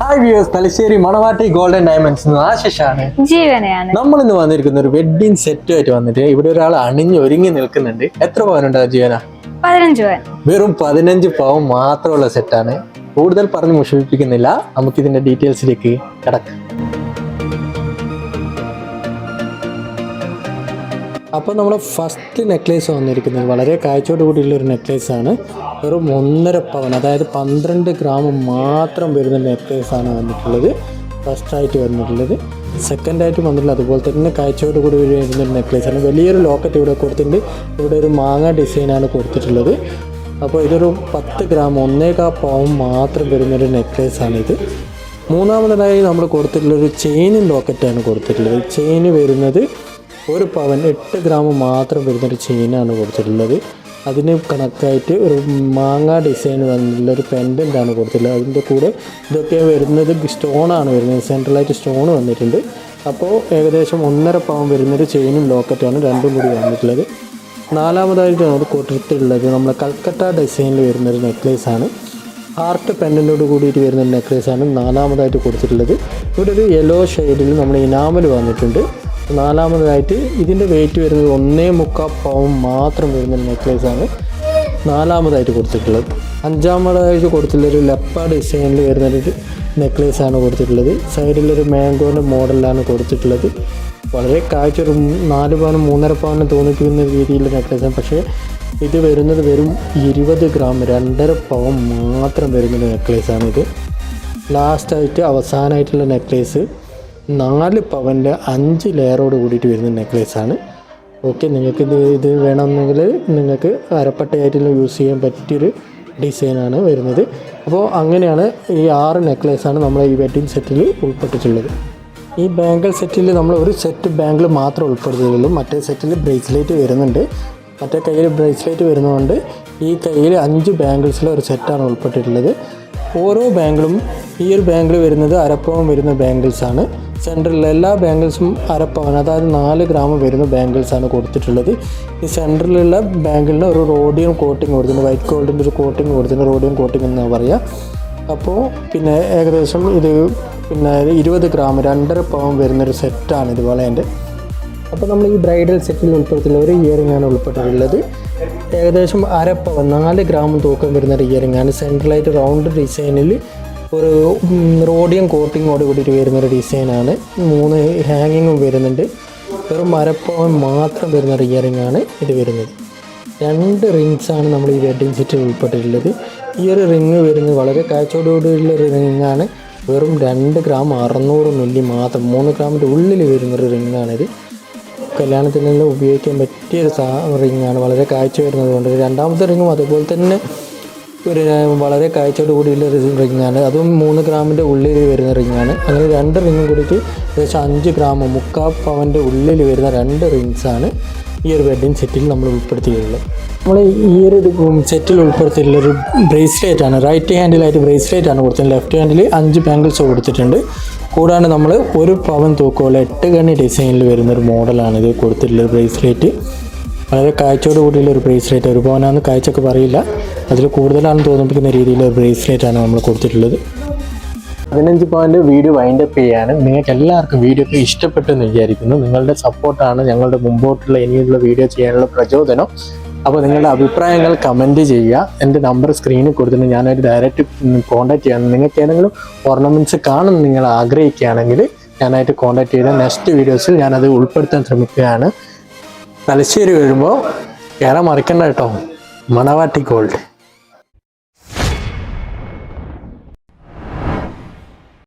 Hi viewers, Thalassery മണവാട്ടി golden diamonds ആശിഷാണ്. ജീവനെയാണ്. നമ്മൾ ഇന്ന് വന്നിരിക്കുന്ന ഒരു വെഡിങ് സെറ്റ് ആയിട്ട് വന്നിട്ട് ഇവിടെ ഒരാൾ അണിഞ്ഞ് ഒരുങ്ങി നിൽക്കുന്നുണ്ട്. എത്ര പവനുണ്ട് ജീവന? 15 പവൻ. വെറും 15 പവൻ മാത്രമുള്ള സെറ്റാണ്. കൂടുതൽ പറഞ്ഞ് മുഷിപ്പിക്കുന്നില്ല, നമുക്ക് ഇതിന്റെ ഡീറ്റെയിൽസിലേക്ക് കിടക്കാം. അപ്പോൾ നമ്മുടെ ഫസ്റ്റ് നെക്ലേസ് വന്നിരിക്കുന്നത് വളരെ കാഴ്ചയോട് കൂടിയുള്ള ഒരു നെക്ലേസ് ആണ്. വെറും 1.5 പവൻ, അതായത് 12 ഗ്രാം മാത്രം വരുന്ന നെക്ലേസ് ആണ് വന്നിട്ടുള്ളത്. ഫസ്റ്റായിട്ട് വന്നിട്ടുള്ളത്. സെക്കൻഡായിട്ട് വന്നിട്ടുള്ളത് അതുപോലെ തന്നെ കാഴ്ചയോട് കൂടി വരുന്നൊരു നെക്ലേസ് ആണ്. വലിയൊരു ലോക്കറ്റ് ഇവിടെ കൊടുത്തിട്ടുണ്ട്. ഇവിടെ ഒരു മാങ്ങ ഡിസൈനാണ് കൊടുത്തിട്ടുള്ളത്. അപ്പോൾ ഇതൊരു 10 ഗ്രാം 1.25 പവൻ മാത്രം വരുന്നൊരു നെക്ലേസ് ആണിത്. മൂന്നാമതായി നമ്മൾ കൊടുത്തിട്ടുള്ളൊരു ചെയിനും ലോക്കറ്റാണ് കൊടുത്തിട്ടുള്ളത്. ചെയിന് വരുന്നത് 1 പവൻ 8 ഗ്രാം മാത്രം വരുന്നൊരു ചെയിനാണ് കൊടുത്തിട്ടുള്ളത്. അതിന് കണക്കായിട്ട് ഒരു മാങ്ങ ഡിസൈൻ വന്നിട്ടുള്ള ഒരു പെൻഡൻ്റാണ് കൊടുത്തിട്ടുള്ളത്. അതിൻ്റെ കൂടെ ഇതൊക്കെ വരുന്നത് സ്റ്റോണാണ് വരുന്നത്, സെൻട്രലായിട്ട് സ്റ്റോൺ വന്നിട്ടുണ്ട്. അപ്പോൾ ഏകദേശം 1.5 പവൻ വരുന്നൊരു ചെയിനും ലോക്കറ്റാണ് രണ്ടും കൂടി വന്നിട്ടുള്ളത്. നാലാമതായിട്ടാണ് അത് കൊടുത്തിട്ടുള്ളത് നമ്മൾ കൽക്കട്ട ഡിസൈനിൽ വരുന്നൊരു നെക്ലേസാണ്. ഹാർട്ട് പെൻഡൻറ്റോട് കൂടിയിട്ട് വരുന്ന നെക്ലേസാണ് നാലാമതായിട്ട് കൊടുത്തിട്ടുള്ളത്. ഇവിടെ ഒരു യെല്ലോ ഷെയ്ഡിൽ നമ്മൾ ഇനാമൽ വന്നിട്ടുണ്ട്. നാലാമതായിട്ട് ഇതിൻ്റെ വെയിറ്റ് വരുന്നത് 1.25 പവൻ മാത്രം വരുന്ന നെക്ലേസാണ് നാലാമതായിട്ട് കൊടുത്തിട്ടുള്ളത്. അഞ്ചാമതായിട്ട് കൊടുത്തിട്ടുള്ളൊരു ലെപ്പ ഡിസൈനിൽ വരുന്നൊരു നെക്ലേസാണ് കൊടുത്തിട്ടുള്ളത്. സൈഡിലൊരു മാംഗോൻ്റെ മോഡലാണ് കൊടുത്തിട്ടുള്ളത്. വളരെ കാഴ്ച ഒരു 4 പവനും 3.5 പവനും തോന്നിപ്പിക്കുന്ന രീതിയിലുള്ള നെക്ലേസാണ്. പക്ഷേ ഇത് വരുന്നത് വെറും 20 ഗ്രാം 2.5 പവൻ മാത്രം വരുന്നൊരു നെക്ലേസാണ് ഇത്. ലാസ്റ്റായിട്ട് അവസാനമായിട്ടുള്ള നെക്ലേസ് 4 പവൻ്റെ 5 ലെയറോട് കൂടിയിട്ട് വരുന്ന നെക്ലേസാണ്. ഓക്കെ, നിങ്ങൾക്ക് ഇത് വേണമെന്നെങ്കിൽ നിങ്ങൾക്ക് അരപ്പട്ടയായിട്ടുള്ള യൂസ് ചെയ്യാൻ പറ്റിയൊരു ഡിസൈനാണ് വരുന്നത്. അപ്പോൾ അങ്ങനെയാണ് ഈ 6 നെക്ലേസാണ് നമ്മൾ ഈ വെഡ്ഡിങ് സെറ്റിൽ ഉൾപ്പെട്ടിട്ടുള്ളത്. ഈ ബാങ്കിൾ സെറ്റിൽ നമ്മൾ ഒരു സെറ്റ് ബാങ്കിൾ മാത്രം ഉൾപ്പെടുത്തിയുള്ളൂ. മറ്റേ സെറ്റിൽ ബ്രേസ്ലെറ്റ് വരുന്നുണ്ട്. മറ്റേ കയ്യിൽ ബ്രേസ്ലെറ്റ് വരുന്നതുകൊണ്ട് ഈ കയ്യിൽ 5 ബാങ്കിൾസിലെ ഒരു സെറ്റാണ് ഉൾപ്പെട്ടിട്ടുള്ളത്. ഓരോ ബാങ്കിളും ഈ ഒരു ബാങ്കിൾ വരുന്നത് 1/2 പവൻ വരുന്ന ബാങ്കിൾസാണ്. സെൻറ്ററിൽ എല്ലാ ബാങ്കിൾസും 1/2 പവൻ, അതായത് 4 ഗ്രാം വരുന്ന ബാങ്കിൾസാണ് കൊടുത്തിട്ടുള്ളത്. ഈ സെൻറ്ററിലുള്ള ബാങ്കിളിന് ഒരു റോഡിയം കോട്ടിങ് കൊടുത്തിട്ടുണ്ട്. വൈറ്റ് ഗോൾഡിൻ്റെ ഒരു കോട്ടിങ് കൊടുത്തിട്ടുണ്ട്. റോഡിയം കോട്ടിങ് എന്നാണ് പറയുക. അപ്പോൾ പിന്നെ ഏകദേശം ഇത് 20 ഗ്രാം 2.5 പവൻ വരുന്നൊരു സെറ്റാണ് ഇത് വളേൻ്റെ. അപ്പോൾ നമ്മൾ ഈ ബ്രൈഡൽ സെറ്റിൽ ഉൾപ്പെടുത്തിയുള്ള ഒരു ഇയറിംഗാണ് ഉൾപ്പെട്ടിട്ടുള്ളത്. ഏകദേശം 1/2 പവൻ 4 ഗ്രാം തൂക്കം വരുന്നൊരു ഇയറിംഗാണ്. സെൻട്രലായിട്ട് റൗണ്ട് ഡിസൈനിൽ ഒരു റോഡിയം കോട്ടിങ്ങോട് കൂടിയിട്ട് വരുന്നൊരു ഡിസൈനാണ്. 3 ഹാങ്ങിങ്ങും വരുന്നുണ്ട്. വെറും 1/2 പവൻ മാത്രം വരുന്നൊരു ഇയറിംഗാണ് ഇത് വരുന്നത്. 2 റിങ്സാണ് നമ്മൾ ഈ വെഡ്ഡിങ് സെറ്റിൽ ഉൾപ്പെട്ടിട്ടുള്ളത്. ഈ ഒരു റിങ് വരുന്നത് വളരെ കാഴ്ചയോടുകൂടിയുള്ള ഒരു റിങ്ങാണ്. വെറും 2 ഗ്രാം 600 മില്ലി മാത്രം, 3 ഗ്രാമിൻ്റെ ഉള്ളിൽ വരുന്നൊരു റിങ്ങാണിത്. കല്യാണത്തിനെല്ലാം ഉപയോഗിക്കാൻ പറ്റിയൊരു റിങ്ങാണ്. വളരെ കാഴ്ച വരുന്നത് കൊണ്ട് രണ്ടാമത്തെ റിങ്ങും അതുപോലെ തന്നെ ഒരു വളരെ കാഴ്ചയോട് കൂടിയുള്ള ഒരു റിങ്ങാണ്. അതും 3 ഗ്രാമിൻ്റെ ഉള്ളിൽ വരുന്ന റിങ്ങാണ്. അങ്ങനെ 2 റിങ്ങും കൂടിയിട്ട് ഏകദേശം 5 ഗ്രാം 3/4 പവൻ്റെ ഉള്ളിൽ വരുന്ന 2 റിങ്സാണ് ഈ ഒരു വെഡ്ഡിങ് സെറ്റിൽ നമ്മൾ ഉൾപ്പെടുത്തിയിട്ടുള്ളത്. നമ്മൾ ഈ ഒരു സെറ്റിൽ ഉൾപ്പെടുത്തിയിട്ടുള്ളൊരു ബ്രേസ്ലെറ്റാണ്. റൈറ്റ് ഹാൻഡിലായിട്ട് ബ്രേസ്ലെറ്റാണ് കൊടുത്തത്. ലെഫ്റ്റ് ഹാൻഡിൽ 5 ബാങ്കിൾസ് കൊടുത്തിട്ടുണ്ട്. കൂടാണ്ട് നമ്മൾ 1 പവൻ തൂക്കമുള്ള 8 കണ്ണി ഡിസൈനിൽ വരുന്നൊരു മോഡലാണ് ഇത് കൊടുത്തിട്ടുള്ളത്. ബ്രേസ്ലെറ്റ് വളരെ കാഴ്ചയോട് കൂടിയുള്ള ഒരു ബ്രേസ്ലെറ്റ്. 1 പവനാണെന്ന് കാഴ്ചയൊക്കെ പറയില്ല, അതിൽ കൂടുതലാണെന്ന് തോന്നിപ്പിക്കുന്ന രീതിയിലുള്ള ഒരു ബ്രേസ്ലെറ്റാണ് നമ്മൾ കൊടുത്തിട്ടുള്ളത്. 15 പവൻ്റെ വീഡിയോ വൈൻഡപ്പ് ചെയ്യാണ്. നിങ്ങൾക്ക് എല്ലാവർക്കും വീഡിയോ ഒക്കെ ഇഷ്ടപ്പെട്ടെന്ന് വിചാരിക്കുന്നു. നിങ്ങളുടെ സപ്പോർട്ടാണ് ഞങ്ങളുടെ മുമ്പോട്ടുള്ള ഇനിയുള്ള വീഡിയോ ചെയ്യാനുള്ള പ്രചോദനം. അപ്പോൾ നിങ്ങളുടെ അഭിപ്രായങ്ങൾ കമൻറ്റ് ചെയ്യുക. എൻ്റെ നമ്പർ സ്ക്രീനിൽ കൊടുത്തിട്ട് ഞാനൊരു ഡയറക്റ്റ് കോൺടാക്റ്റ് ചെയ്യാം. നിങ്ങൾക്ക് ഏതെങ്കിലും ഓർണമെൻറ്റ്സ് കാണുമെന്ന് നിങ്ങൾ ആഗ്രഹിക്കുകയാണെങ്കിൽ ഞാനായിട്ട് കോൺടാക്റ്റ് ചെയ്താൽ നെക്സ്റ്റ് വീഡിയോസിൽ ഞാനത് ഉൾപ്പെടുത്താൻ ശ്രമിക്കുകയാണ്. തലശ്ശേരി വരുമ്പോൾ കേരളം മറിക്കണ്ട കേട്ടോ, മണവാട്ടി ഗോൾഡ്.